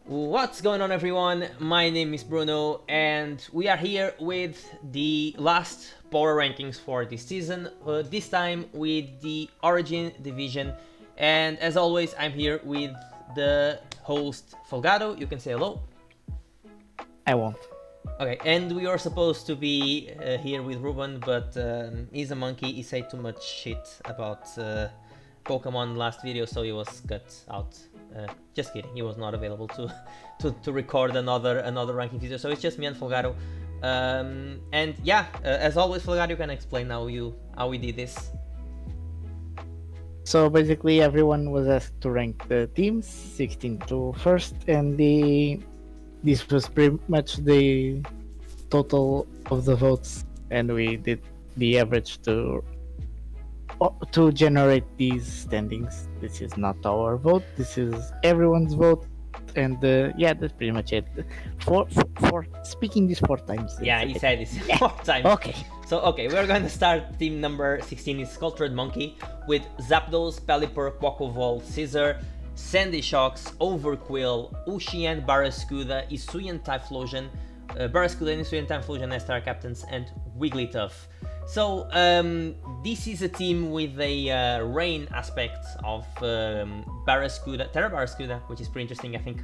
What's going on, everyone? My name is Bruno and we are here with the last power rankings for this season, this time with the Origin division, and as always I'm here with the host Folgado. You can say hello. I won't. Okay, and we are supposed to be here with Ruben, but he's a monkey. He said too much shit about Pokemon last video, so he was cut out. Just kidding, he was not available to record another ranking video, so it's just me and Folgado. And yeah, as always, Folgado, you can explain how we did this. So basically, everyone was asked to rank the teams 16 to first, and this was pretty much the total of the votes, and we did the average to generate these standings. This is not our vote. This is everyone's vote, and yeah, that's pretty much it. For speaking this 4 times. Yeah, he said this 4 times. Okay. So okay, we're going to start team number 16 is Sculptured Monkey with Zapdos, Pelipper, Quaquaval, Scizor, Sandy Shocks, Overquill, Ushien, Barraskewda, Hisuian Typhlosion, Barraskewda and Hisuian Typhlosion as star captains, and Wigglytuff. So this is a team with a rain aspect of Barraskewda, Terra Barraskewda, which is pretty interesting. I think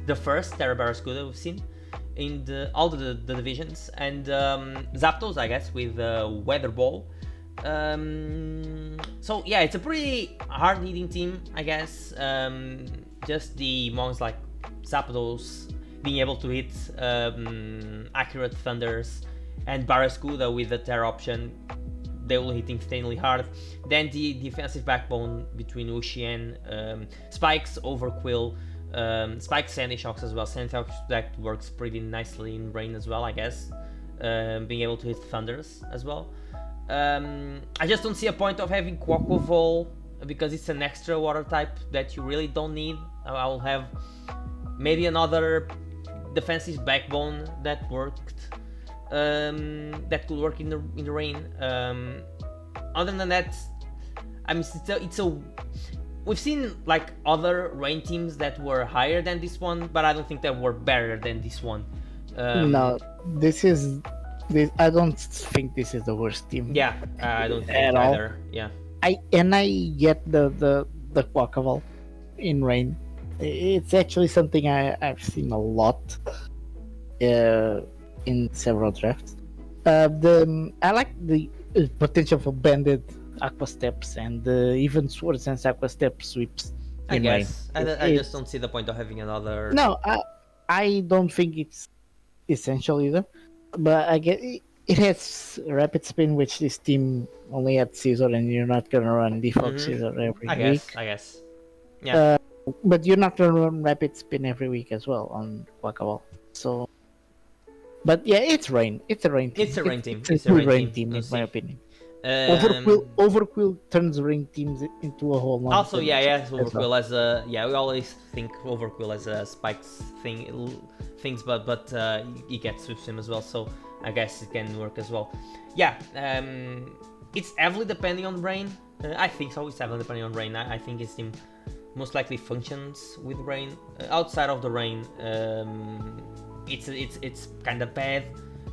the first Terra Barraskewda we've seen in all the divisions, and Zapdos, I guess, with Weather Ball. So yeah, it's a pretty hard-hitting team, I guess. Just the mons like Zapdos being able to hit accurate thunders, and Barraskewda with the Terra option, they will hit insanely hard. Then the defensive backbone between Ushien, Spikes, Overquill, Spikes, Sandy Shocks as well. Sandy Shocks that works pretty nicely in rain as well, I guess. Being able to hit thunders as well. I just don't see a point of having Quaquaval because it's an extra water type that you really don't need. I will have maybe another defensive backbone that worked. That could work in the rain. Other than that, I mean, we've seen like other rain teams that were higher than this one, but I don't think they were better than this one. No, I don't think this is the worst team. Yeah, I don't think at either. all. Yeah. I get the Quaquaval in rain. It's actually something I've seen a lot in several drafts. I like the potential for banded Aqua Steps and even Swords and Aqua Step sweeps. I guess I just don't see the point of having another. No, I don't think it's essential either. But I get it has Rapid Spin, which this team only had Scizor, and you're not gonna run default Scizor every week. I guess. Yeah. But you're not gonna run Rapid Spin every week as well on Quaquaval. So, but yeah, it's rain. It's a rain team. It's a rain team. It's a rain team, in my opinion. Overquill turns rain teams into a whole lot. Also, Overquill as a we always think Overquill as a spikes things, but he gets sweep sim as well, so I guess it can work as well. Yeah, it's heavily depending on rain. I think so. It's heavily depending on rain. I think his team most likely functions with rain. Outside of the rain, it's kind of bad.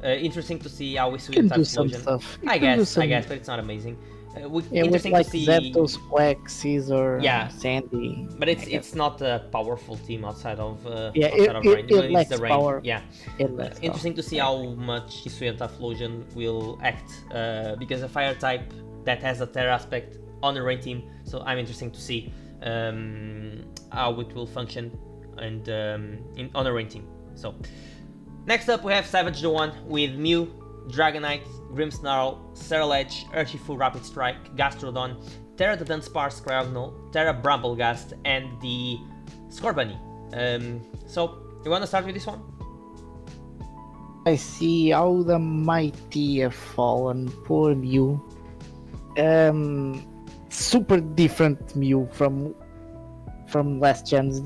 Interesting to see how we switch Typhlosion. I guess, but it's not amazing. Interesting with like to see Zapdos, Quack, Scizor, Sandy. But it's not a powerful team outside of rain. It lacks the rain. power. Yeah, interesting to see how much Hisuian Typhlosion will act because a fire type that has a Terra aspect on the rain team. So I'm interesting to see how it will function and on a rain team. So next up we have th-SavageTheOne with Mew, Dragonite, Grimmsnarl, Ceruledge, Urshifu Rapid Strike, Gastrodon, Terra the Dunsparce Cryogonal, Terra Bramblegast, and the Scorbunny. So, you want to start with this one? I see how the mighty have fallen. Poor Mew. Super different Mew from last gens.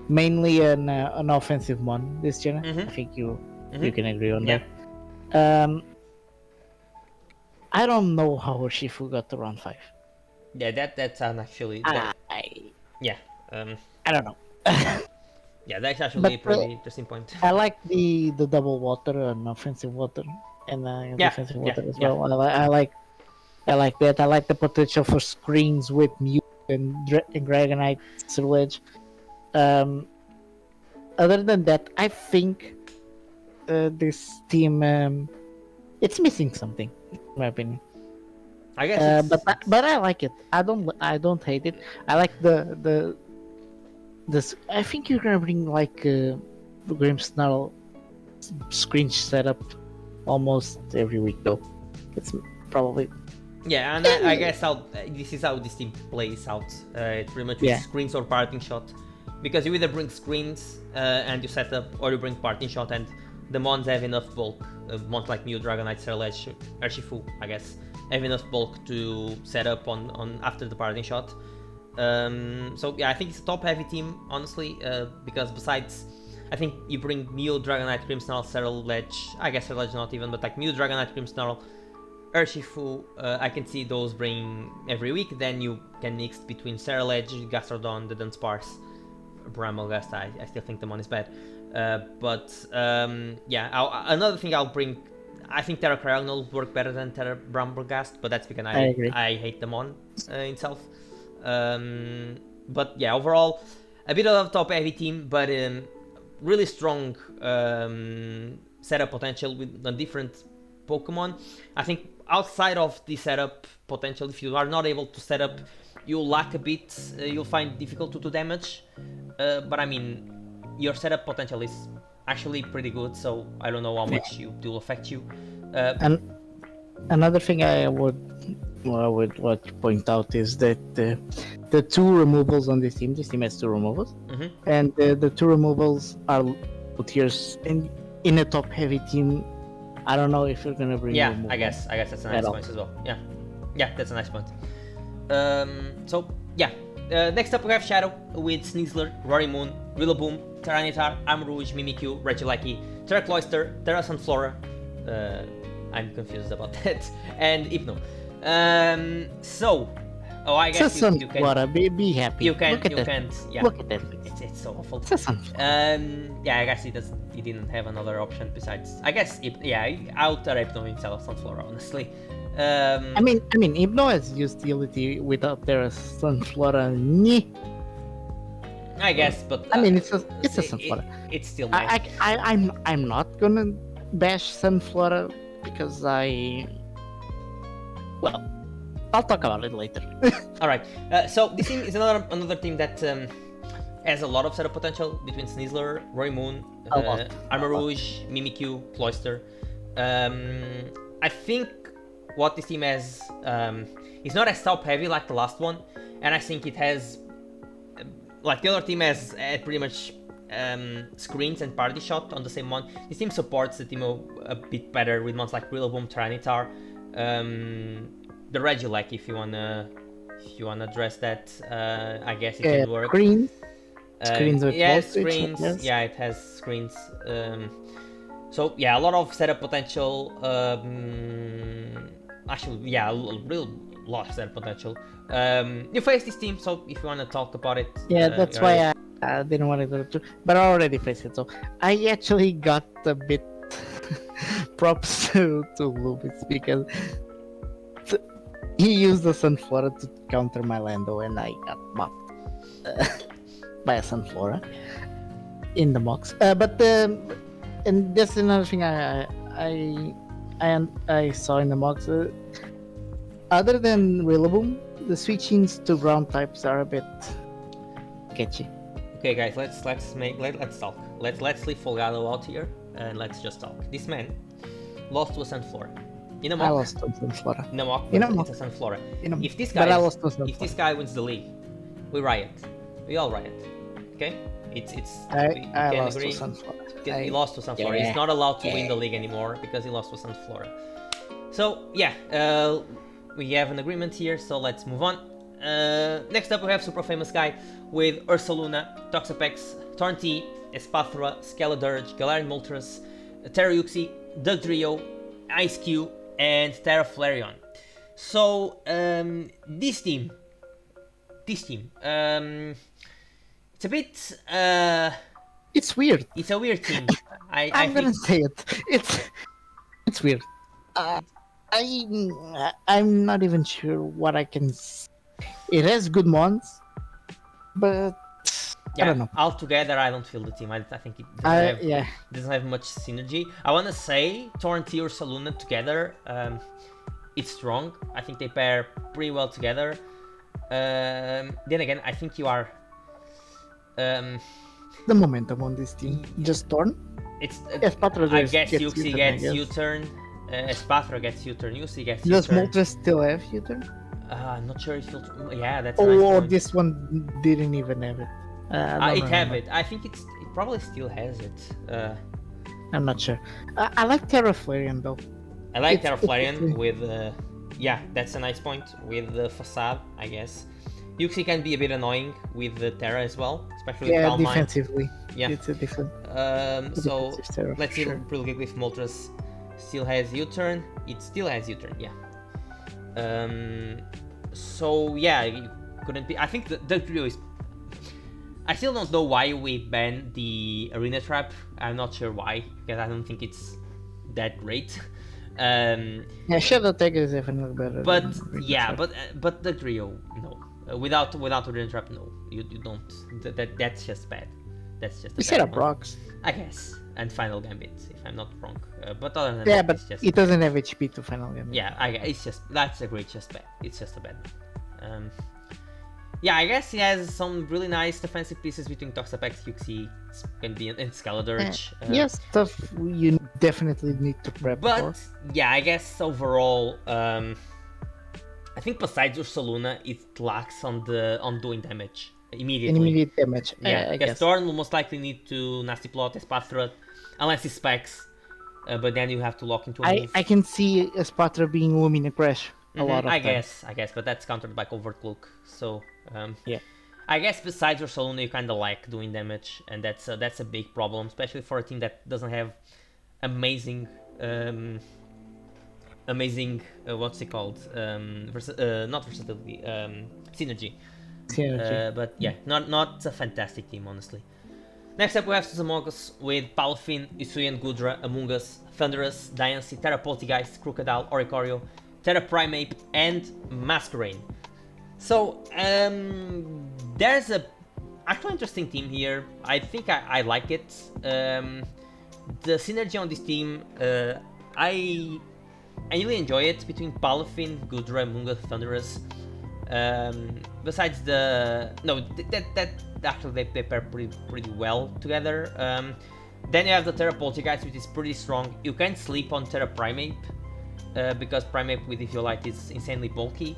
Mainly an offensive one this gen. I think you can agree on that. I don't know how Urshifu got to round 5. Yeah, that's actually. I don't know. Yeah, that's actually But a pretty interesting point. I like the double water and offensive water and Yeah, defensive yeah, water as yeah. well. I like that. I like the potential for screens with Mute and Dragonite Surge. Other than that, I think this team it's missing something, in my opinion. I guess it's But I like it. I don't hate it. I like this. I think you're gonna bring like Grimmsnarl screen setup almost every week though. It's probably yeah, and I guess how this is how this team plays out. It's pretty much with screens or parting shot, because you either bring screens and you set up, or you bring parting shot, and the mons have enough bulk. Mons like Mew, Dragonite, Serledge, Urshifu, I guess, have enough bulk to set up on after the parting shot. So yeah, I think it's a top heavy team, honestly, because besides, I think you bring Mew, Dragonite, Grimmsnarl, Serledge, I guess Serledge not even, but like Mew, Dragonite, Grimmsnarl, Urshifu, I can see those bring every week. Then you can mix between Serledge, Gastrodon, the Dunsparce, Bramble, I still think the one is bad. Yeah, another thing I'll bring, I think Terra Cryogonal will work better than Terra Bramblegast, but that's because I hate the mon itself. But yeah, overall, a bit of a top heavy team, but really strong setup potential with a different Pokemon. I think outside of the setup potential, if you are not able to set up, you'll lack a bit, you'll find difficult to do damage. But I mean, your setup potential is actually pretty good, so I don't know how much it will affect you. And another thing I would point out is that the two removals on this team has two removals, and the two removals are tiers. In a top heavy team, I don't know if you're gonna bring. Yeah, I guess that's a nice point as well. Yeah, that's a nice point. So yeah, next up we have Shadow with Sneasler, Rorymoon, Rillaboom, Tyranitar, Armarouge, Mimikyu, Regieleki, Terracloyster, Terra Sunflora. I'm confused about that, and Hypno. I guess you can. Be happy. You can. Yeah. Look at that. It's so awful. Yeah, I guess he didn't have another option besides. I guess out Hypno instead of Sunflora, honestly. I mean, Hypno has utility without their Sunflora. I guess, but I mean, it's a Sunflora. It's still nice. I'm not gonna bash Sunflora because I'll talk about it later. All right. So this team is another team that has a lot of setup potential between Sneasler, Rorymoon, Armarouge, Mimikyu, Cloyster. I think what this team has is not as top heavy like the last one, and I think it has, like the other team has pretty much screens and party shot on the same one. This team supports the team a bit better with ones like Rillaboom, Tyranitar, the Regieleki, if you wanna address that. I guess it can work. Screens with screens. Yes. Yeah, it has screens. So yeah, a lot of setup potential. Actually, yeah, a real lot of setup potential. You face this team, so if you wanna talk about it. Yeah, that's why I didn't want to go to, but I already faced it. So I actually got a bit props to Lubitz because he used the Sunflora to counter my Lando, and I got mocked by a Sunflora in the mocks. And that's another thing I saw in the mocks. Other than Rillaboom, the switchings to ground types are a bit sketchy. Okay, guys, let's talk. Let's leave Folgado out here and let's just talk. This man lost to a Sunflora. In a mock. I lost to Sunflora. In a mock, it's a Sunflora. If this guy wins the league, we riot. We all riot. Okay? I lost to Sunflora. He lost to Sunflora. He's not allowed to win the league anymore because he lost to Sunflora. So yeah, we have an agreement here. So let's move on. Next up, we have Superfamousguy with Ursaluna, Toxapex, Tornti, Espathra, Skeledurge, Galarian Moltres, Terrauxi, Dugtrio, Ice-Q, and Terra Flareon. So this team, it's a bit It's weird. It's a weird team. I'm gonna say it. It's weird. I'm not even sure what I can. It has good mons, but yeah, I don't know. Altogether, I don't feel the team. I think it doesn't have much synergy. I want to say Torrent or Saluna together, it's strong. I think they pair pretty well together. Then again, I think you are. The momentum on this team just Torn. It's. Espatra I guess Yuxi gets U-turn. U-turn. Espatra gets U-turn. Yuxi gets Does U-turn. Moltres still have U-turn? I'm not sure if you'll. Yeah, that's. A nice Or point. this one didn't even have it. It have it. I think it probably still has it. I'm not sure. I like Terraflarian though. I like Terraflarian with. Yeah, that's a nice point with the facade, I guess. Yuxi can be a bit annoying with the Terra as well, especially with Calm Mind. Defensively. Yeah, it's a different. So Terra, let's see real quick if Moltres still has U-turn. It still has U-turn. Yeah. So yeah, it couldn't be. I think the trio is. I still don't know why we banned the arena trap. I'm not sure why, because I don't think it's that great. Yeah, Shadow Tag is definitely better. But yeah, but the trio, no. Without arena trap, no. You don't. That's just bad. That's just. You set up rocks. I guess, and Final Gambit, if I'm not wrong. But other than that, but it's just it doesn't have HP to Final Gambit. Yeah, it's just just bad. It's just a bad. Yeah, I guess he has some really nice defensive pieces between Toxapex, Yuxi, and Scaladurge. Yes, stuff you definitely need to prep for. But yeah, I guess overall, I think besides Ursaluna, it lacks on doing damage immediately. Immediate damage. Yeah, I because guess. Thorn will most likely need to Nasty Plot, Espatra, unless he specs. But then you have to lock into a move. I can see Espatra being Lumina Crash a lot of times. I guess, but that's countered by Covert Look. So yeah, I guess besides Ursaluna, you kind of like doing damage, and that's a big problem, especially for a team that doesn't have amazing what's it called? Not versatility, synergy. But yeah, not a fantastic team, honestly. Next up we have Amogus with Palafin, Isuyan, Gudra, Amogus, Thunderous, Diancie, Terra Poltergeist, Crocodile, Oricorio, Terra Primate, and Masquerade. So there's a actually interesting team here. I think I like it. The synergy on this team, I really enjoy it between Palafin, Gudra, Amogus, Thunderous. Besides that actually they pair pretty well together. Then you have the Terra Poltergeist, which is pretty strong. You can sleep on Terra Primate because Primate with Eviolite is insanely bulky.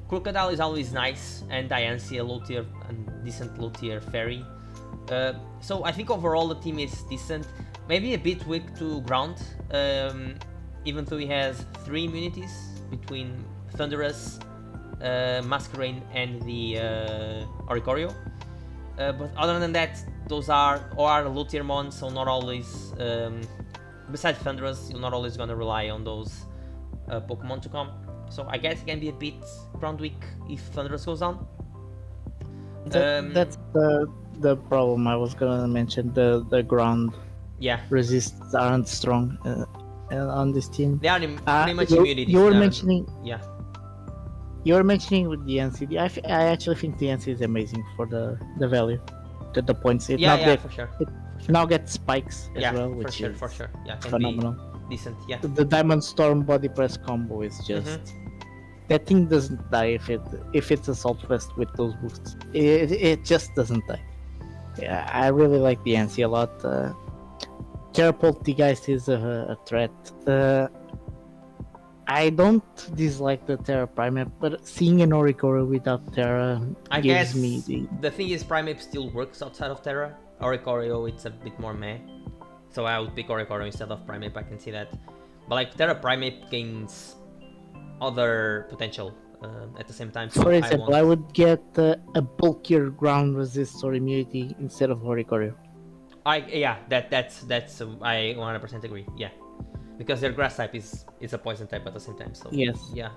Crocodile is always nice, and Diancie a low tier and decent low tier fairy. So I think overall the team is decent. Maybe a bit weak to ground, even though he has 3 immunities between Thunderous, Masquerade, and the Oricorio. But other than that, those are low tier mons, so not always. Besides Thunderous, you're not always gonna rely on those Pokemon to come. So I guess it can be a bit ground weak if Thunderous goes down. That's the problem I was gonna mention. The ground resists aren't strong on this team. They are pretty much immunity. You were mentioning. Yeah. You were mentioning with the NCD. I actually think the NC is amazing for the value, the points. It For sure. It now gets spikes as well, which for sure. Yeah, can phenomenal. Be decent. Yeah. The Diamond Storm Body Press combo is just that thing doesn't die if it's Assault Vest with those boosts. It just doesn't die. Yeah, I really like the NC a lot. Terra Poltergeist is a threat. I don't dislike the Terra Primate, but seeing an Oricorio without Terra gives me the thing is Primate still works outside of Terra. Oricorio, it's a bit more meh. So I would pick Oricorio instead of Primate, I can see that. But like Terra Primate gains other potential at the same time. So for example, I would get a bulkier ground resist or immunity instead of Oricorio. That's I 100% agree. Yeah. Because their grass type is a poison type at the same time, so yes, yeah,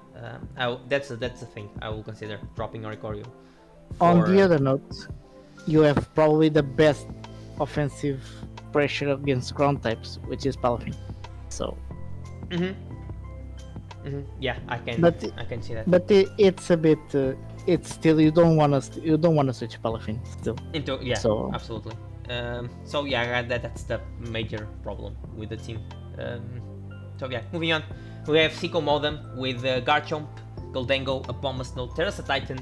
that's a thing I will consider dropping Oricorio. On the other note, you have probably the best offensive pressure against ground types, which is Palafin. So, yeah, I can see that. But it's a bit. It's still you don't want to switch Palafin still. So absolutely. So yeah, that's the major problem with the team. So yeah, moving on, we have th-Sicko Modem with Garchomp, Goldengo, Abomasnow, no Terrasa Titan,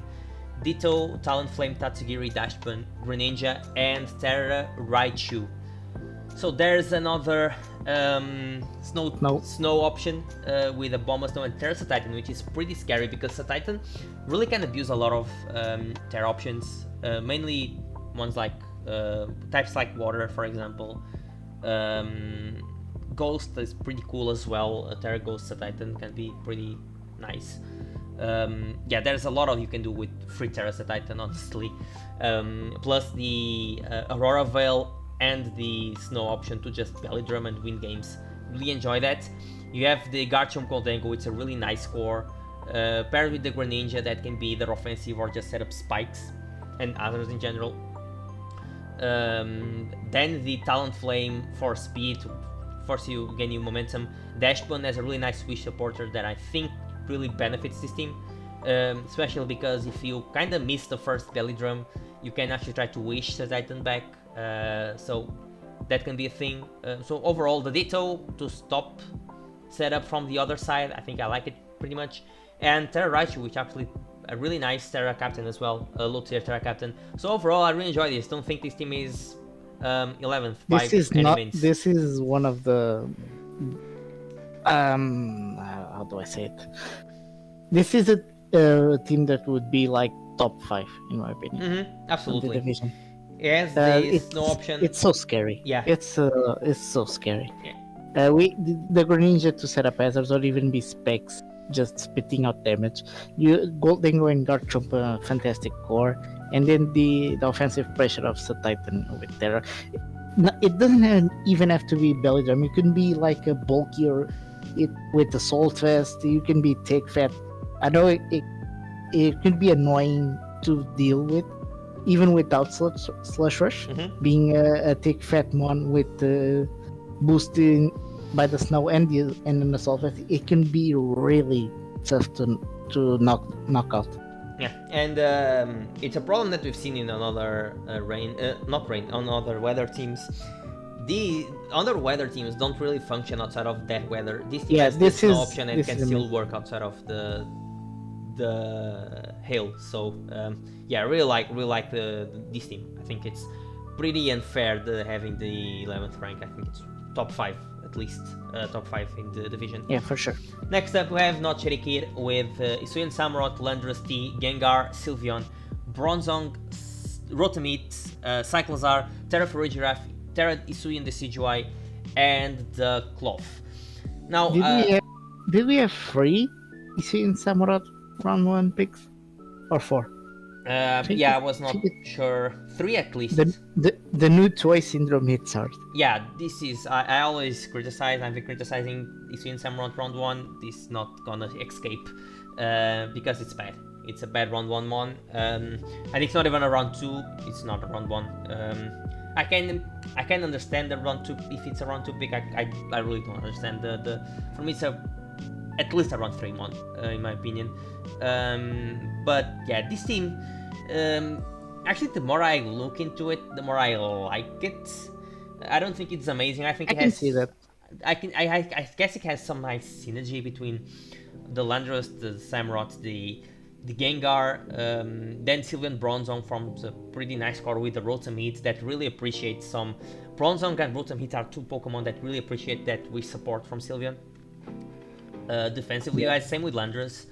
Ditto, Talonflame, Tatsugiri, Dashbun, Greninja, and Terra Raichu. So there's another snow option with Abomasnow and Terra Titan, which is pretty scary because Titan really can abuse a lot of Terra options, mainly ones like types like water, for example. Ghost is pretty cool as well. Terra Ghost Titan can be pretty nice. Yeah, there's a lot of you can do with free Terra Titan, honestly. Plus the Aurora Veil and the snow option to just belly drum and win games. Really enjoy that. You have the Garchomp Goldengo, it's a really nice core. Paired with the Greninja that can be either offensive or just set up spikes and others in general. Then the Talonflame for speed to force you gain new momentum. Dashbun has a really nice Wish supporter that I think really benefits this team. Especially because if you kind of miss the first belly drum, you can actually try to wish the Titan back. So that can be a thing. So overall, the Ditto to stop setup from the other side, I think I like it pretty much. And Terra Raichu, which actually a really nice Terra Captain as well, a low tier Terra Captain. So overall, I really enjoy this. Don't think this team is 11th by any means. This is one of the how do I say it? This is a team that would be like top 5 in my opinion. Absolutely. The division. Yes, there's no option. It's so scary. Yeah. It's so scary. Yeah. The Greninja to set up hazards or even be specs, just spitting out damage. Goldengo and Garchomp, fantastic core, and then the offensive pressure of Titan with Terra. It doesn't even have to be belly drum. It can be like a bulkier with the Salt Vest. You can be Take Fat. I know it could be annoying to deal with, even without Slush Rush. Being a Take Fat Mon with boosting by the snow and an Assault Vest, it can be really tough to knock out. Yeah, and it's a problem that we've seen in another on other weather teams. The other weather teams don't really function outside of that weather. This team has this snow option and can still work outside of the hail. So yeah, I really like this team. I think it's pretty unfair having the 11th rank. I think it's top 5 at least, top 5 in the division. Yeah, for sure. Next up, we have th-NotShadyKid with Hisuian Samurott, Landorus T, Gengar, Sylveon, Bronzong, Rotomite, Cyclozar, Terra Farigiraf, Terra Hisuian Decidueye, and the Cloth. Now, did we have 3 Hisuian Samurott round 1 picks or 4? Yeah, I was not sure. 3 at least. The new toy syndrome hits hard. Yeah, this is I always criticize. I've been criticizing Hisuian Samurott round 1. This is not gonna escape because it's bad. It's a bad round 1 mon. And it's not even a round 2. It's not a round 1. I can understand the round 2 if it's a round 2 pick. I really don't understand the for me it's at least a round 3 mon in my opinion. But yeah, this team, actually the more I look into it, the more I like it. I don't think it's amazing. I think I can see that. I guess it has some nice synergy between the Landorus, the Samurott, the Gengar, then Sylveon Bronzong forms a pretty nice core with the Rotomite that really appreciates some. Bronzong and Rotomite are 2 Pokemon that really appreciate that wish support from Sylveon. Defensively, same with Landorus.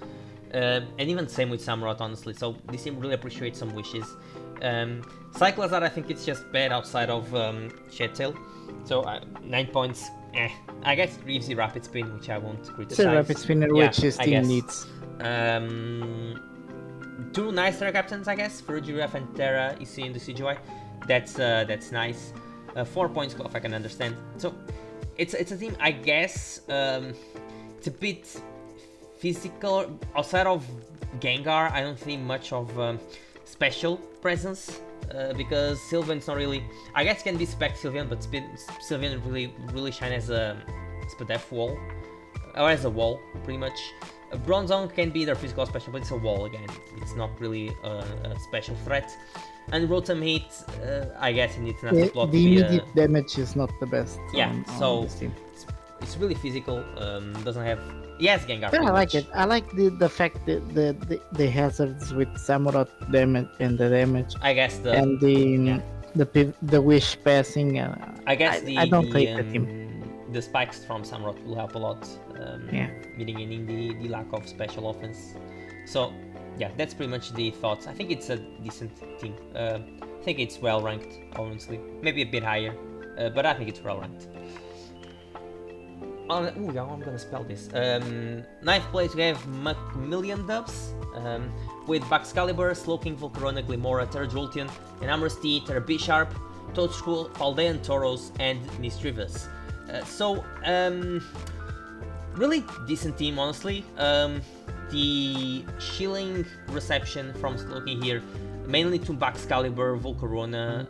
And even same with Samurott, honestly. So this team really appreciates some wishes. Cyclozar, I think it's just bad outside of Shed Tail. So 9 points. I guess it gives you Rapid Spin, which I won't criticize. It's a Rapid Spinner, which his team needs. 2 nice Terra Captains, I guess. Farigiraf and Terra Hisuian Decidueye. That's nice. 4 points, if I can understand. So it's a team, I guess. It's a bit physical. Outside of Gengar, I don't see much of special presence because Sylvan's not really. I guess can be spec Sylvan, but Sylvan really shine as a Spadef wall, or as a wall, pretty much. Bronzong can be either physical or special, but it's a wall again. It's not really a special threat. And Rotom Heat, I guess it needs another block. The immediate damage is not the best. Yeah, on this team. It's really physical. Doesn't have. Yes, Gengar. Yeah, I like it. I like the fact that the hazards with Samurott damage and the damage. I guess the wish passing. I guess I don't hate the team. The spikes from Samurott will help a lot. Mitigating the lack of special offense. So yeah, that's pretty much the thoughts. I think it's a decent team. I think it's well ranked, honestly. Maybe a bit higher, but I think it's well ranked. I'm gonna spell this. Ninth place we have McMilliondubs, with Baxcalibur, Slowking, Volcarona, Glimora, Terrajolteon, Enamorous Tea, Terra Bisharp, Toadstool, Paldean Tauros, and Mischievous. Really decent team, honestly. The shilling reception from Slowking here, mainly to Baxcalibur, Volcarona,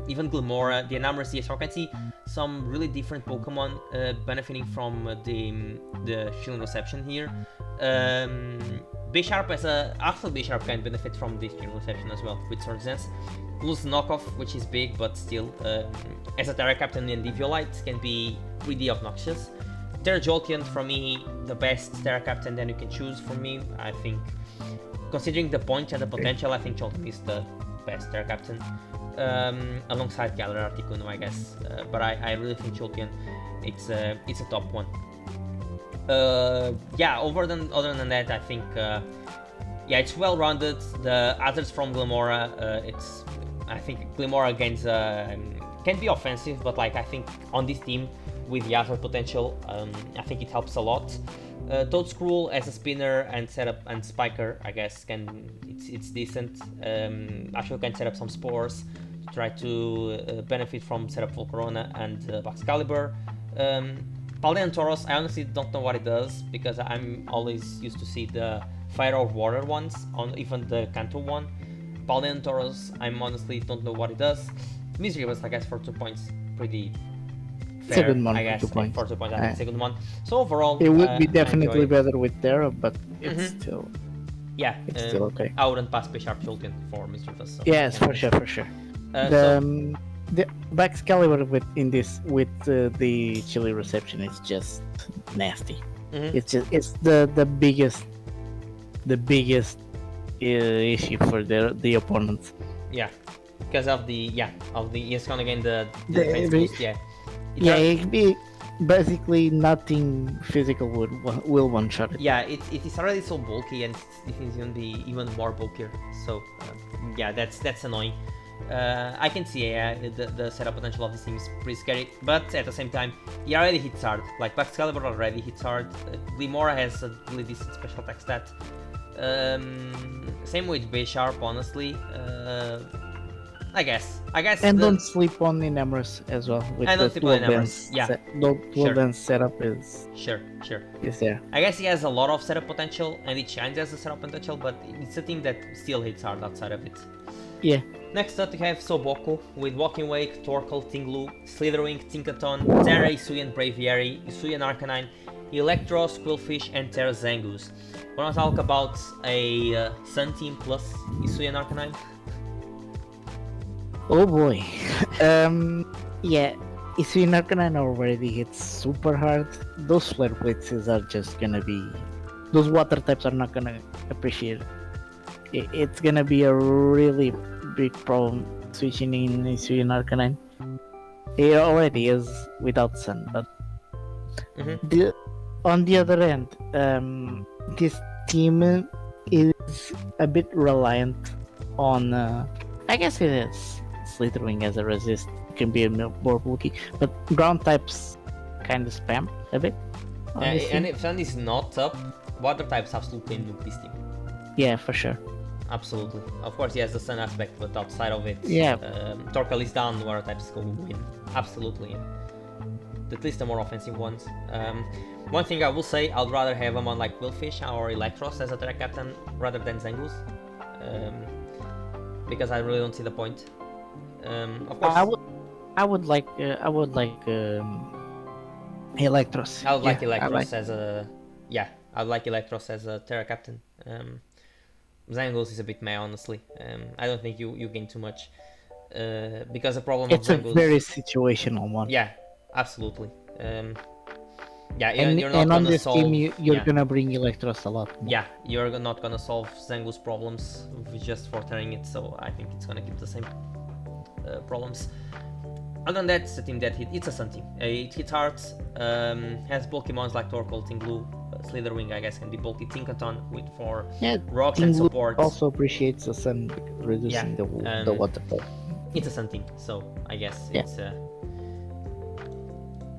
even Glimora, the Enamorous Tea, so I can see some really different Pokemon benefiting from the shilling reception here. Bisharp actually Bisharp can benefit from this shilling reception as well with Sword Dance. Lose knockoff, which is big, but still, as a Terra Captain in Eviolite can be pretty obnoxious. Terrajolteon, for me, the best Terra Captain that you can choose for me. I think, considering the point and the potential, I think Jolteon is the best Terra Captain. Alongside Galar Articuno, I guess. But I really think Jolteon, it's a top one. Other than that, I think, it's well-rounded. The others from Glimora, I think Glimora against can be offensive, but like I think on this team with the other potential, I think it helps a lot. Toadstool as a spinner and setup and spiker, I guess it's decent. Actually can set up some spores to try to benefit from setup Volcarona and Baxcalibur. Paldean Tauros, I honestly don't know what it does because I'm always used to see the fire or water ones on even the Kanto one. Paldean Tauros, I honestly don't know what it does. Misery was, I guess, for 2 points, pretty fair. Second one, I guess, 2 points. For 2 points, I think second one. So overall, it would be definitely better with Terra, but it's still. Yeah, it's still okay. I wouldn't pass Bisharp Jolteon for Mr. Fuss. So. Yes, for sure. The Baxcalibur with the chili reception is just nasty. It's the biggest issue for the opponents. Yeah, because of the it's gonna gain the defense boost. It'd be basically nothing physical will one shot it. Yeah, it is already so bulky and it's gonna be even more bulkier. So that's annoying. I can see the setup potential of this team is pretty scary, but at the same time, he already hits hard. Like Baxcalibur already hits hard. Glimora has a really decent special attack stat. Same with Bisharp, honestly. I guess. And don't sleep on Enamorous as well. With and don't sleep on Enamorous. The dance setup is sure. Is there. I guess he has a lot of setup potential, and it shines as a setup potential, but it's a team that still hits hard outside of it. Yeah. Next up we have Souboku with Walking Wake, Torkoal, Tinglu, Slitherwing, Tinkaton, Terra, Hisuian Braviary, Hisuian Arcanine, Electros, Quillfish, and Terra Zangoose. Wanna talk about a Sun team plus Hisuian Arcanine? Oh boy. Hisuian Arcanine already hits super hard. Those Flare Blitzes are just gonna be... Those water types are not gonna appreciate it. It's gonna be a really big problem switching in Hisuian Arcanine. It already is without Sun, but on the other end, this team is a bit reliant on, I guess it is, Slitherwing as a resist. It can be a more bulky, but ground types kind of spam a bit. And if Sun is not up, water types absolutely nuke this team. Yeah, for sure. Absolutely. Of course, he has the Sun aspect, but outside of it, Torkoal is down, water types go win. Absolutely. At least the more offensive ones. One thing I will say, I'd rather have him on like Quillfish or Electros as a Terra Captain rather than Zangoose. because I really don't see the point. Of course, I would like Electros. I would like Yeah, Electros as a I would like Electros as a Terra captain. Zangoose is a bit meh, honestly. I don't think you gain too much because the problem it's of a Zangoose. very situational one. Yeah, absolutely. Yeah, And you're not on gonna this solve. team, you're gonna bring Electros a lot more. Yeah, you're not gonna solve Zangoose problems with just for turning it. So I think it's gonna keep the same problems. Other than that, it's a team that it's a Sun team. It hits hard, has bulky mons like Torkoal, Tinglu, Slitherwing, I guess, can be bulky. Tinkaton with for rocks and support. Also appreciates the sun reducing the water. It's a Sun team, so I guess it's.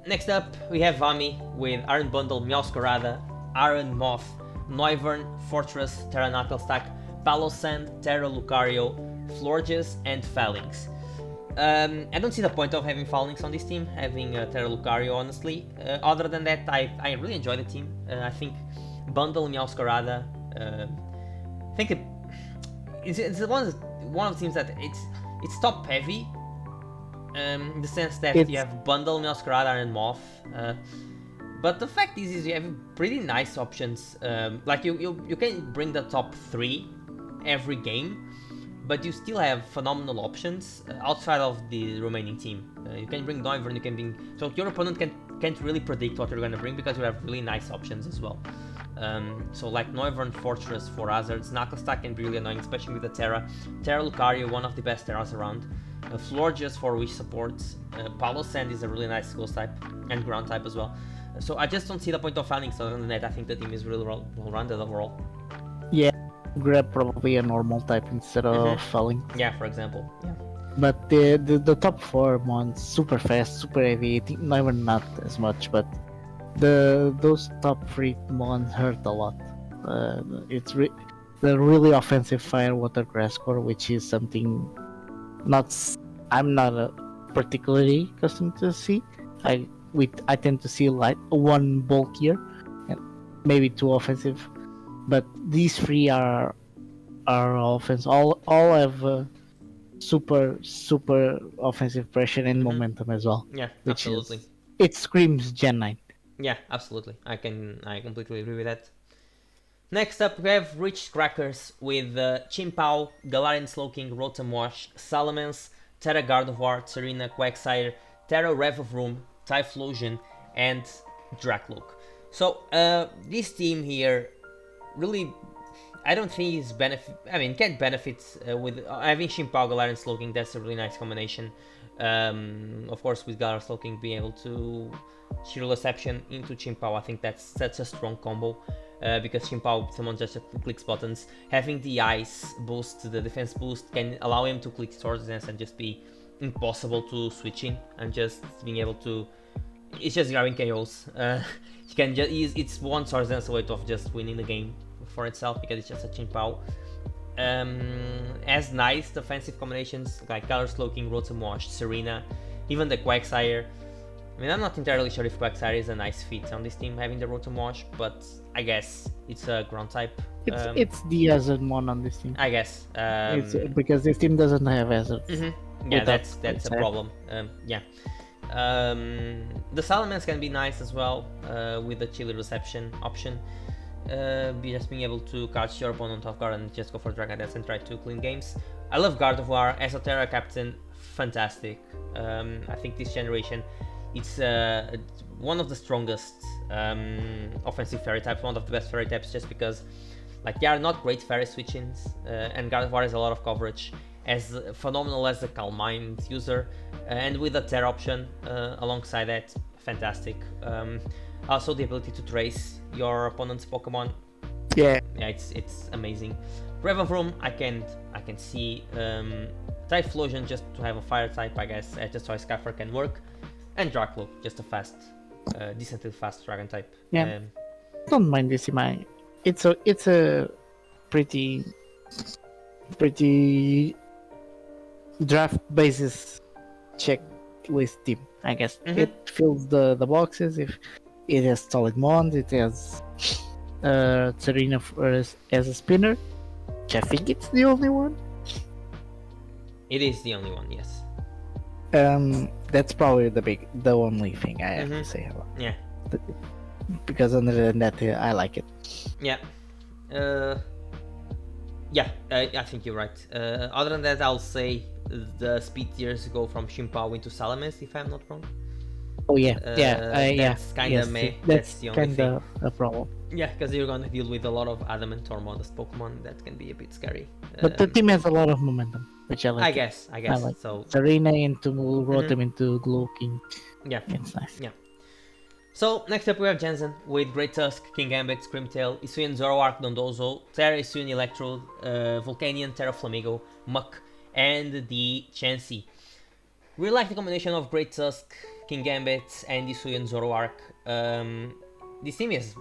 Next up, we have Vaami with Iron Bundle, Meowscarada, Iron Moth, Noivern, Fortress, Terra Knuckle Stack, Palossand, Terra Lucario, Florges, and Phalanx. I don't see the point of having Phalanx on this team, having Terra Lucario, honestly. Other than that, I really enjoy the team. I think Bundle Meowscarada, I think it's one of the teams that it's top heavy, in the sense that you have Bundle, Meowscarada, and Moth. But the fact is you have pretty nice options. Like you can bring the top 3 every game, but you still have phenomenal options outside of the remaining team. You can bring Noivern, you can bring... So your opponent can't really predict what you're going to bring because you have really nice options as well. So like Noivern, Fortress for Hazards, Knuckle Stack can be really annoying, especially with the Terra. Terra Lucario, one of the best Terras around. Florges for Wish supports. Palossand is a really nice Ghost type and Ground type as well. So I just don't see the point of Phalanx. Other than that, I think the team is really well-rounded overall. Yeah, grab probably a normal type instead of Phalanx. Yeah, for example. Yeah. But the top 4 mons, super fast, super heavy. I think not as much, but those top 3 mons hurt a lot. It's the really offensive Fire, Water, Grass core, which is something I'm not particularly accustomed to see. I tend to see like one bulkier and maybe 2 offensive, but these 3 are offense. All have super offensive pressure and momentum as well. Yeah, absolutely. It screams Gen 9. Yeah, absolutely. I completely agree with that. Next up, we have Richtz Crackers with Chimpao, Galarian Slowking, Rotom Wash, Salamence, Terra Gardevoir, Serena, Quagsire, Terra Revavroom, Typhlosion, and Dracloak. So this team here really, I don't think is can benefit with having Chimpao, Galarian Slowking. That's a really nice combination. Of course, with Galarian Slowking being able to Sheer Reception into Chimpao, I think that's a strong combo. Because Chimpao, someone just clicks buttons. Having the Ice boost, the defense boost, can allow him to click Swords Dance and just be impossible to switch in and just being able to... It's just grabbing KOs. You can just it's one Swords Dance away of just winning the game for itself because it's just a Chimpao. Has nice defensive combinations like Color Slowking, Rotom Wash, Serena, even the Quagsire. I mean, I'm not entirely sure if Quagsire is a nice fit on this team having the Rotom Wash, but I guess it's a ground type. It's the hazard mon on this team. I guess. It's because this team doesn't have hazard. Yeah, that's a problem. Yeah. The Salamence can be nice as well with the Chilly Reception option. Just being able to catch your opponent off guard and just go for Dragon Dance and try to clean games. I love Gardevoir as a Terra captain. Fantastic. I think this generation, it's one of the strongest offensive fairy types, one of the best fairy types, just because like they are not great fairy switch-ins, and Gardevoir has a lot of coverage, as phenomenal as a Calm Mind user, and with the Terra option alongside that, fantastic. Also the ability to trace your opponent's Pokemon. Yeah, it's amazing. Revavroom, I can see. Typhlosion just to have a fire type, I guess. Just so Skyfer can work. And Dracloak, just a fast, decently fast dragon type. Yeah, don't mind this. It's a pretty draft basis checklist team, I guess. It fills the boxes. If it has solid mons, it has Serena as a spinner, which I think it's the only one. It is the only one, yes. That's probably the only thing I have to say about it. Yeah. Because other than that, I like it. Yeah. I think you're right. Other than that, I'll say the speed tiers go from Shimpao into Salamence, if I'm not wrong. Oh yeah, That's kind of meh. That's the only thing. A problem. Yeah, because you're gonna deal with a lot of adamant or modest Pokemon. That can be a bit scary. But the team has a lot of momentum, which I like. I guess. Like so. Serena into Rotom into Glowking. Yeah, it's nice. Yeah. So next up we have Janzen with Great Tusk, King Gambit, Screamtail, Hisuian Zoroark, Dondozo, Terra Hisuian Electrode, Volcanion, Terra Flamigo, Muck, and the Chansey. Really like the combination of Great Tusk, King Gambit, and Hisuian Zoroark. This team is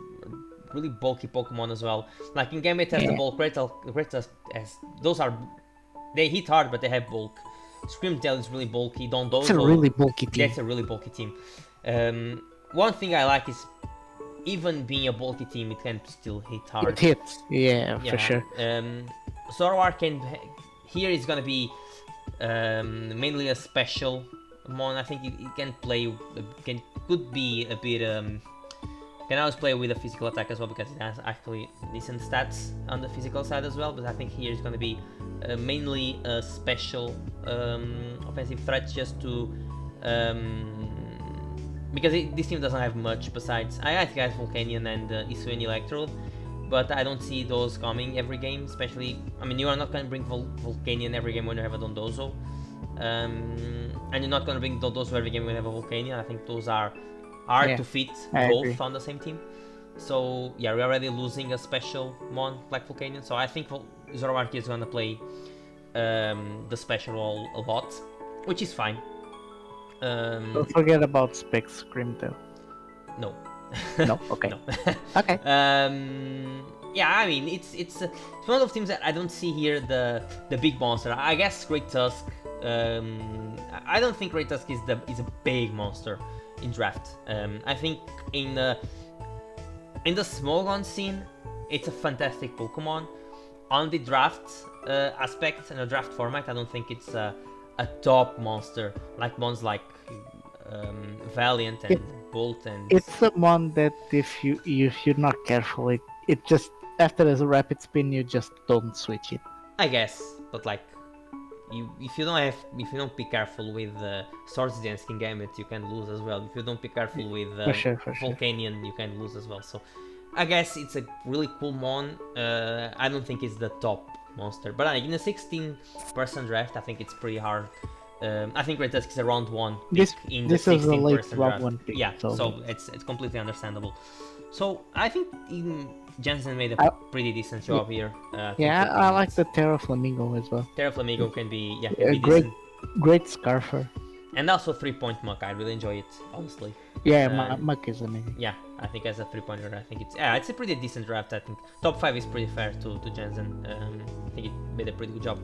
really bulky Pokemon as well. Like King Gambit has the bulk, Great Tusk has they hit hard but they have bulk. Screamtail is really bulky. Dondozo. It's a really bulky team. That's a really bulky team. One thing I like is even being a bulky team, it can still hit hard. It hits, yeah, for sure. Zoroark here is gonna be mainly a special mon. I think it can play, could be a bit. Can always play with a physical attack as well because it has actually decent stats on the physical side as well. But I think here is gonna be mainly a special offensive threat just to. Because this team doesn't have much besides. I think it has Volcanion and Hisuian Electrode, but I don't see those coming every game. Especially, I mean, you are not going to bring Volcanion every game when you have a Dondozo, and you're not going to bring Dondozo every game when you have a Volcanion. I think those are hard to fit both on the same team. So yeah, we're already losing a special mon like Volcanion. So I think Zoroark is going to play the special a lot, which is fine. Don't forget about Specs Screamtail. No. No. Okay. No. Okay. Yeah, I mean it's one of those teams that I don't see here the big monster. I guess Great Tusk. I don't think Great Tusk is a big monster in draft. I think in the small gun scene, it's a fantastic Pokemon. On the draft aspect and the draft format, I don't think it's a top monster like mons like Valiant and Bolt and. It's a mon that if you're not careful, it just after there's a rapid spin, you just don't switch it. I guess, but like if you don't be careful with Swords Dance King Gambit, you can lose as well. If you don't be careful with Volcanion, you can lose as well. So I guess it's a really cool mon. I don't think it's the top monster, but in a 16-person draft, I think it's pretty hard. I think Great Tusk is a round 1 pick in the 16-person draft. Pick, yeah, so it's completely understandable. So I think Janzen made a pretty decent job here. I like the Terra Flamigo as well. Terra Flamigo can be great Scarfer. And also 3-point Muck. I really enjoy it, honestly. Yeah, Muck is amazing. Yeah, I think as a 3-pointer, I think it's a pretty decent draft. I think top 5 is pretty fair to Janzen. I think it made a pretty good job.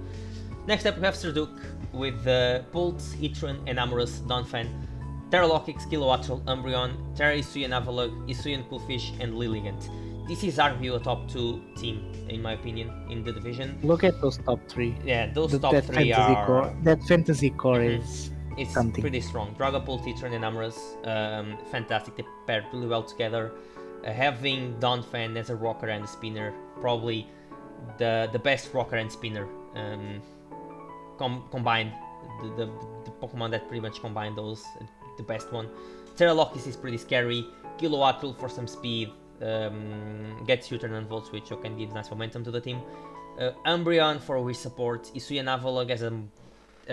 Next up, we have SirDuke with Bolt, Heatran, and Amogus, Donphan, Terra Lokix, Kilowattrel, Umbreon, Terra Hisuian Avalugg, Hisuian Qwilfish, and Lilligant. This is arguably a top 2 team, in my opinion, in the division. Look at those top 3. Yeah, those top 3 are. That fantasy core is. It's something. Pretty strong. Dragapult, Heatran, and Amogus, fantastic. They paired really well together. Having Donphan as a rocker and a spinner, probably the best rocker and spinner combined. The Pokemon that pretty much combine those, the best one. Terra Lokix is pretty scary. Kilowattrel for some speed, gets U-turn and Volt Switch, so can give nice momentum to the team. Umbreon for wish support. Hisuian Avalugg as a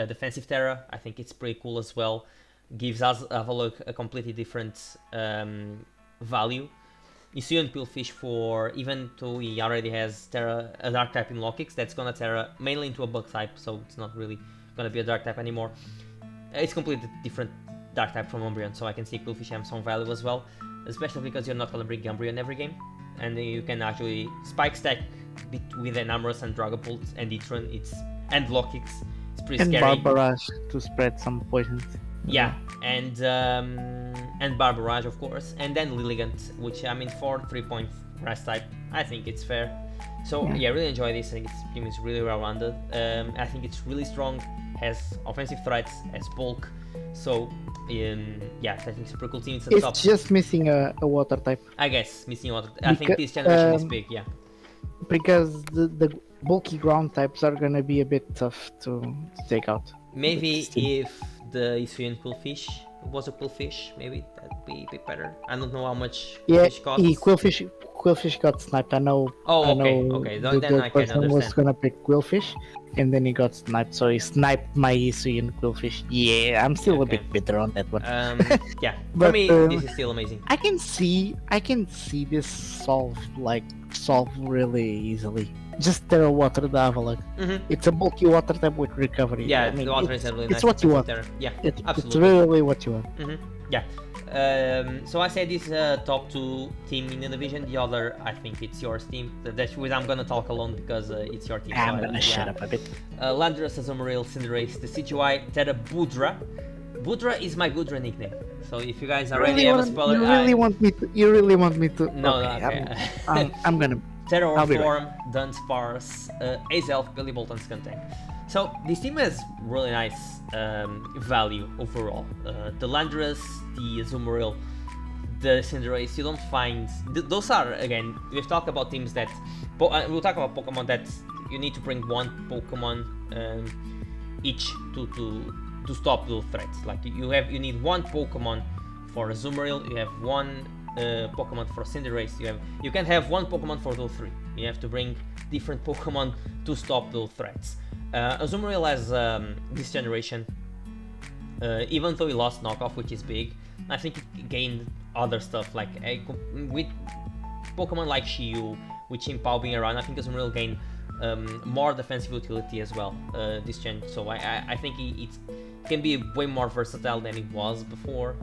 defensive Terra, I think it's pretty cool as well. Gives us Avalugg a completely different value. Hisuian Qwilfish for, even though he already has Terra, a Dark type in Lokix, that's gonna Terra mainly into a Bug type, so it's not really gonna be a Dark type anymore. It's completely different Dark type from Umbreon, so I can see Qwilfish have some value as well, especially because you're not gonna bring Umbreon every game, and you can actually spike stack with an Amogus and Dragapult and Heatran, and Lokix. It's pretty scary. And Barbarage to spread some poisons. Yeah, and Barbarage, of course, and then Lilligant, which I mean for 3-point grass type, I think it's fair. So yeah, really enjoy this. I think this team is really well rounded. I think it's really strong has offensive threats, has bulk. So yeah, I think super cool team. It's a top. It's just missing a water type. I guess missing water. I think this generation is big. Yeah. Because the bulky ground types are gonna be a bit tough to take out. Maybe if the Hisuian Quillfish was a Quillfish, maybe that'd be a bit better. I don't know how much fish costs. Quillfish got sniped. I know. Oh, okay, I know okay. the Then I can person understand. was gonna pick Quillfish, and then he got sniped. So he sniped my Hisuian Quillfish. Yeah, I'm still a bit bitter on that one. Yeah, But, for me, this is still amazing. I can see this solve really easily. Just water the Avalok. It's a bulky water type with recovery. Yeah, I mean, the water is really nice. it's what you want. Yeah, It's absolutely. really what you want. Yeah. So I said this top 2 team in the division. The other, I think it's yours team. That's with I'm gonna talk alone because it's your team. I'm gonna shut up a bit. Landorus, Azumarill, Cinderace, th-Sicko, th-Budra. Budra is my Budra nickname. So if you guys already have a spoiler, you really want me to? No, okay, okay. I'm gonna. Terrorform, Dunsparce, Azelf, Billybolt, and Skuntank. So this team has really nice value overall. The Landorus, the Azumarill, the Cinderace, you don't find... those are, again, we've talked about teams that... we'll talk about Pokemon that you need to bring one Pokemon each to stop those threats. Like you need one Pokemon for Azumarill, you have one Pokemon for Cinderace, you can have one Pokemon for those 3. You have to bring different Pokemon to stop those threats. Azumarill has this generation, even though he lost knockoff, which is big, I think it gained other stuff like with Pokemon like Shiyu, with Chimpao being around. I think Azumarill gained more defensive utility as well this gen. So I think it can be way more versatile than it was before.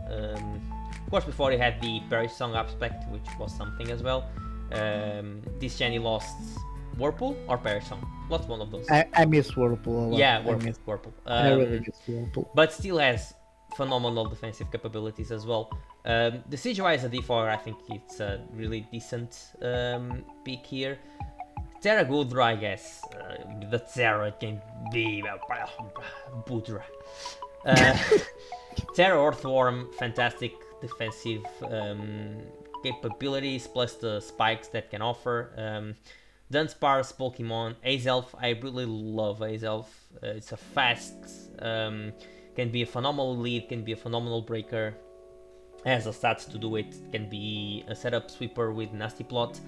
Of course, before he had the Perish Song aspect, which was something as well. This gen he lost Whirlpool or Perish Song. Lost one of those. I miss Whirlpool a lot. Yeah, Whirlpool. I really miss Whirlpool. But still has phenomenal defensive capabilities as well. The CGI is a D4. I think it's a really decent pick here. Terra Gudra, I guess. The Terra can be Budra. Terra Earthworm, fantastic defensive capabilities plus the spikes that can offer. Dunsparce, Pokemon, Azelf. I really love Azelf. It's a fast, can be a phenomenal lead, can be a phenomenal breaker. Has the stats to do it. Can be a setup sweeper with Nasty Plot.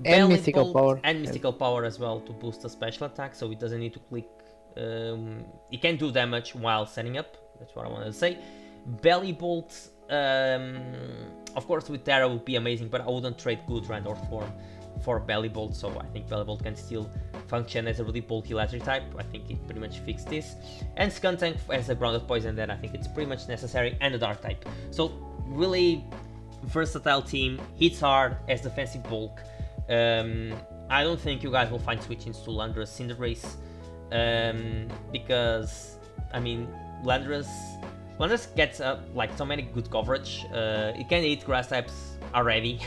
And Mystical Power. And Mystical Power as well to boost the special attack, so it doesn't need to click. It can do damage while setting up. That's what I wanted to say. Bellybolt, of course with Terra would be amazing, but I wouldn't trade Gudra or Form for Bellybolt, so I think Bellybolt can still function as a really bulky electric type. I think it pretty much fixed this. And Skuntank as a grounded poison, then I think it's pretty much necessary, and a dark type. So really versatile team, hits hard, has defensive bulk. I don't think you guys will find switch-ins to Landorus Cinderace, because I mean Landorus gets like so many good coverage. It can eat grass types already,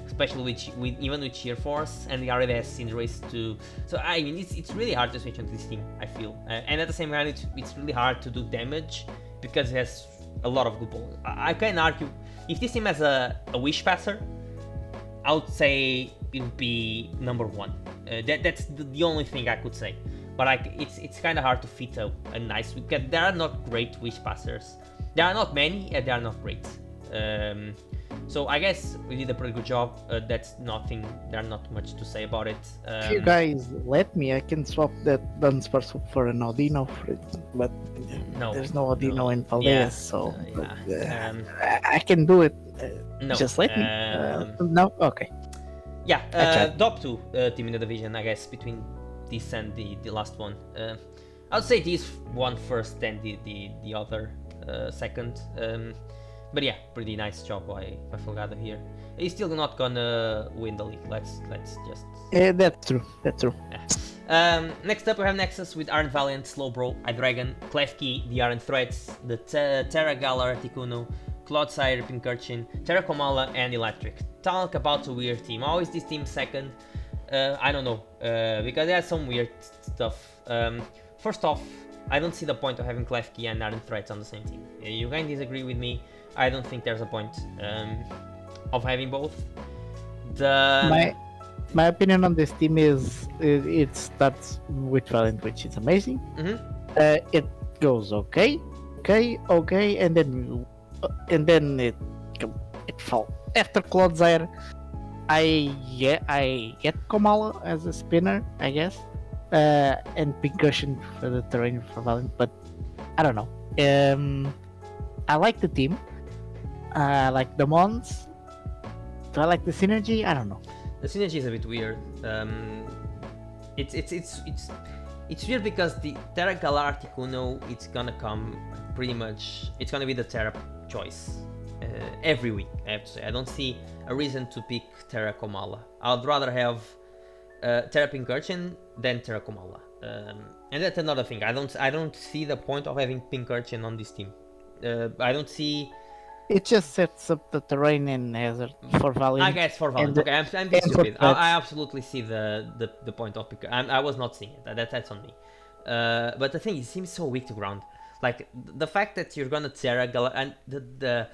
especially even with Sheer Force, and he already has Cinderace too. So I mean it's really hard to switch onto this team, I feel, and at the same time it's really hard to do damage because it has a lot of good balls. I can argue if this team has a Wish Passer, I would say it would be number 1. That's the only thing I could say. But it's kind of hard to fit a nice... Because there are not great Wish Passers. There are not many, and they are not great. So I guess we did a pretty good job. That's nothing... There's not much to say about it. If you guys let me, I can swap that Dunsparce for an Audino for it. But no, there's no Audino in Paldeas, yeah, so... yeah. I can do it. No. Just let me. No? Okay. Yeah, top 2 team in the division, I guess, between this and the last one. I would say this one first, then the other second. But yeah, pretty nice job by Folgado here. He's still not gonna win the league. Let's just. That's true. That's true. Next up we have Nexus with Iron Valiant, Slowbro, Hydreigon, Klefki, the Iron Threats, the Terra Galar, Articuno, Clodsire, Pincurchin, Terra Komala, and Electric. Talk about a weird team. How is this team second? I don't know, because they have some weird stuff. First off, I don't see the point of having Klefki and Ardent Threats on the same team. You can disagree with me. I don't think there's a point of having both. My opinion on this team is it starts with Valiant, which is amazing. It goes okay, and then it falls. After Cloudzaire, I get Komala as a spinner, I guess, and Pincushion for the terrain for Valiant, but I don't know. I like the team. I like the Mons. Do I like the synergy? I don't know. The synergy is a bit weird. It's weird because the Terra Galar Articuno, it's gonna come pretty much. It's gonna be the Terra choice every week. I have to say, I don't see a reason to pick Terra Komala. I'd rather have Terra Pincurchin than Terra Komala. And that's another thing. I don't see the point of having Pincurchin on this team. I don't see. It just sets up the terrain and hazard for Valiant. I guess for Valiant. Okay, I'm being stupid. I absolutely see the point of Pincurchin. I was not seeing it. That's on me. But the thing, it seems so weak to ground. Like the fact that you're gonna Terra Galar and the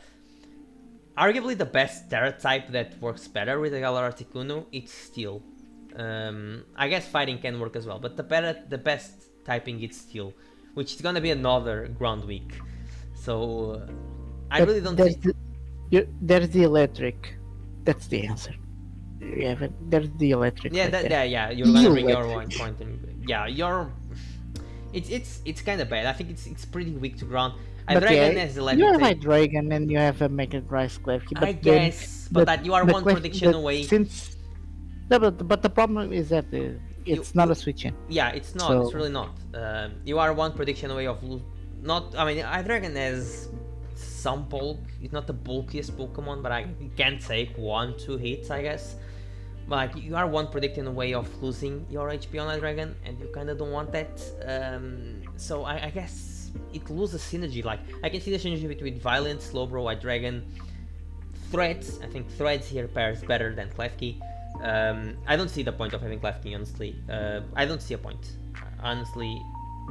arguably the best Terra type that works better with the Galar Articuno, it's Steel. I guess fighting can work as well, but the best typing is Steel, which is gonna be another ground week. So I really don't think there's the electric. That's the answer. Yeah, but there's the electric. Yeah, right you're gonna bring your one point, and yeah, it's kind of bad. I think it's pretty weak to ground. Dragon has electric. You have a Dragon and you have a Mega Rice Klefki. I guess, but that you are one prediction away. But the problem is that it's not a switch in. Yeah, it's not. So... It's really not. You are one prediction away of not. I mean, Dragon has some bulk. It's not the bulkiest Pokemon, but you can take 1-2 hits, I guess. But like, you are one prediction away of losing your HP on Dragon, and you kind of don't want that. So I guess it loses synergy. Like I can see the synergy between Violent, Slowbro, Dragon, Threads. I think Threads here pairs better than Klefki. I don't see the point of having Klefki, honestly. I don't see a point. Honestly,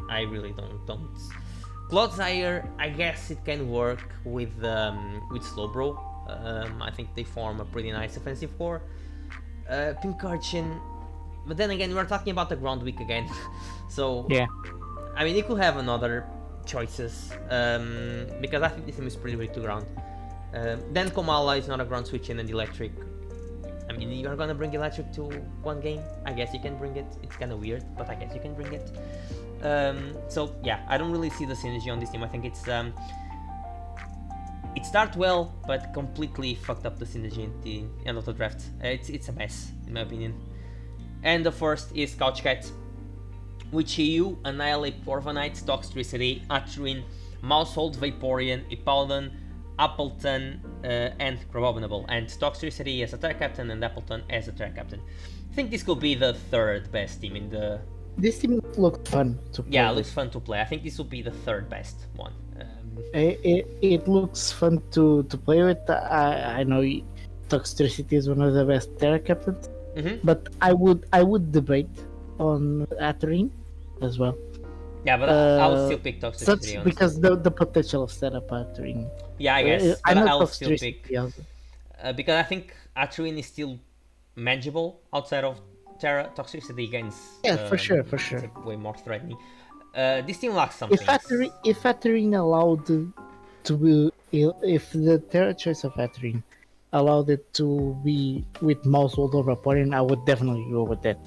I really don't. Cloudzaire, I guess it can work with Slowbro. I think they form a pretty nice offensive core. Pincurchin, but then again, we're talking about the ground week again. So yeah, I mean, you could have another choices because I think this team is pretty weak to ground. Then Komala is not a ground switch in and electric. I mean, you're gonna bring electric to one game. I guess you can bring it. It's kind of weird, but I guess you can bring it. So yeah, I don't really see the synergy on this team. I think it's it started well, but completely fucked up the synergy at the end of the draft. It's a mess, in my opinion. And the first is Couch Cat, which you annihilate Corviknight, Toxtricity, Atrium, Mousehold, Vaporeon, Hippowdon, Appleton, and Crabominable, and Toxtricity as a Terra Captain and Appleton as a Terra Captain. I think this could be the third best team in the... This team looks fun to play. Yeah, it looks fun to play. I think this will be the third best one. It looks fun to play with. I know Toxtricity is one of the best Terra Captains, but I would debate on Atrium as well. Yeah, but I would still pick Toxtricity because the potential of setup Atrium. Yeah, I guess. But I'll still pick because I think Atrium is still manageable outside of Terra. Toxtricity against for sure. Way more threatening. This team lacks something. If Atrium allowed to be, if the Terra choice of Atrium allowed it to be with Mousehold or Vaporeon, I would definitely go with that.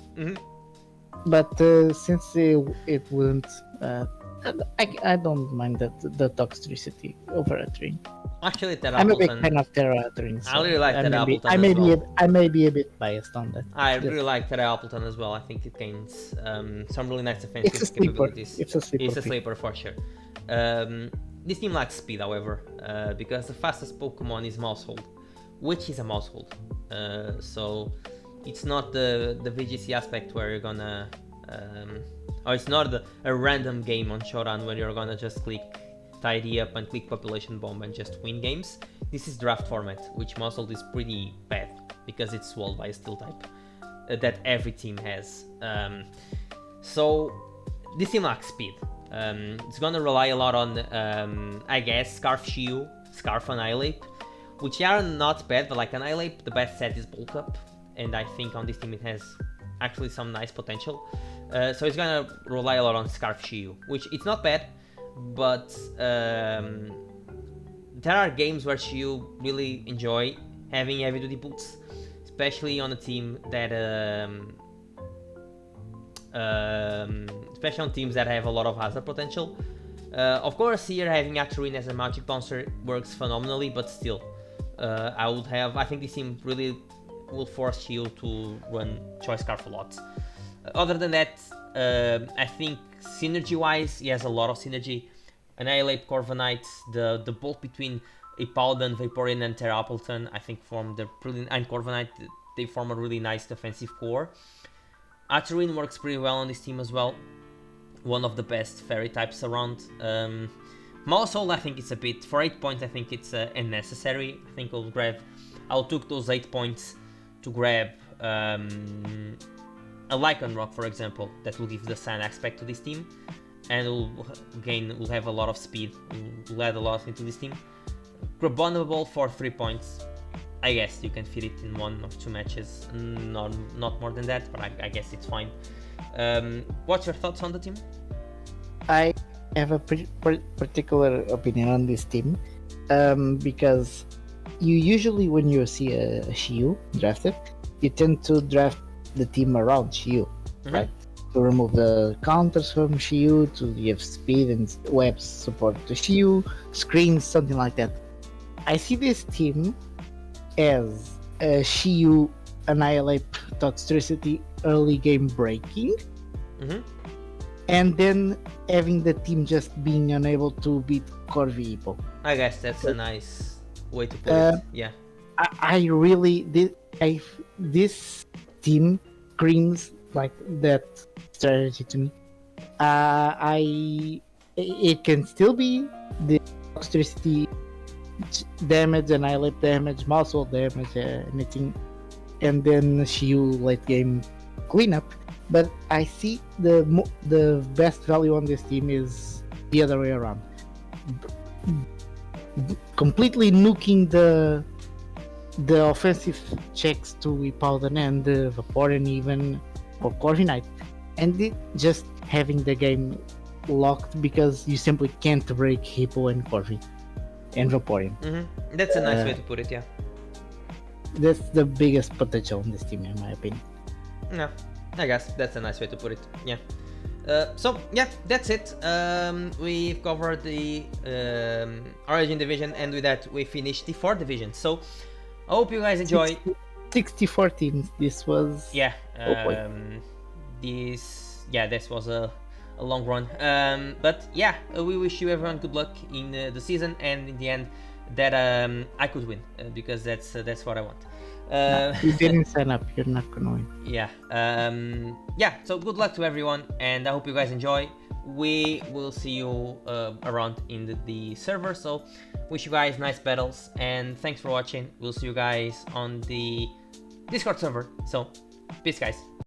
But since it wouldn't, I don't mind the Toxtricity over Atrium. Actually, I'm a big fan of Terra Atrium. So I really like Terra Appleton I may be a bit biased on that. I really like Terra Appleton as well. I think it gains some really nice offensive capabilities. It's a sleeper for sure. This team lacks speed, however, because the fastest Pokemon is Mousehold, which is a Mousehold. So it's not the VGC aspect where you're gonna, or it's not a random game on Shodan where you're gonna just click tidy up and click population bomb and just win games. This is draft format, which Mousehold is pretty bad because it's walled by a steel type that every team has. So this team lacks speed. It's gonna rely a lot on, I guess, Scarf Shiu, Scarf Annihilate, which are not bad, but like Annihilate, the best set is Bulk Up, and I think on this team it has actually some nice potential. So it's gonna rely a lot on Scarf Shiu, which it's not bad, but there are games where Shiu really enjoy having heavy duty boots, especially on a team that especially on teams that have a lot of hazard potential. Of course, here having Actuarine as a magic bouncer works phenomenally, but still, I think this team really will force you to run Choice Scarf a lot. Other than that, I think synergy-wise, he has a lot of synergy. Annihilate, Corviknight, the bolt between Ipowden, Vaporeon, and Terra Appleton, I think form the brilliant, and Corviknight, they form a really nice defensive core. Actuarine works pretty well on this team as well. One of the best fairy types around. Maushold, I think it's a bit, for 8 points, I think it's unnecessary. I think I'll took those 8 points to grab a Lycanroc, for example, that will give the Sand aspect to this team, and will have a lot of speed, will add a lot into this team. Crabominable for 3 points. I guess you can fit it in 1 or 2 matches, not more than that, but I guess it's fine. What's your thoughts on the team? I have a particular opinion on this team, because you usually, when you see a Shiu drafted, you tend to draft the team around Shiu, right? To remove the counters from Shiu, to give speed and web support to Shiu, screens, something like that. I see this team as a Shiu Annihilate Toxtricity early game breaking, and then having the team just being unable to beat Corvi Hippo. I guess that's a nice way to put it. Yeah, I really did. This team screams like that strategy to me. It can still be the Toxtricity damage, Annihilate damage, Maushold damage, anything, and then Shiu late game cleanup. But I see the best value on this team is the other way around. Completely nuking the offensive checks to Ipowden and Vaporeon even, or Corviknight, and just having the game locked because you simply can't break Hippo and Corvi and Vaporeon. That's a nice way to put it, yeah. That's the biggest potential on this team, in my opinion. Yeah, I guess that's a nice way to put it, yeah. So, yeah, that's it. We've covered the Origin Division, and with that, we finished the 4th Division. So, I hope you guys enjoy. 64 teams, this was... Yeah, this was a long run. But yeah, we wish you everyone good luck in the season, and in the end, that I could win, because that's what I want. You didn't sign up, you're not gonna win. Yeah, so good luck to everyone, and I hope you guys enjoy. We will see you around in the server, so wish you guys nice battles, and thanks for watching. We'll see you guys on the Discord server, so peace guys.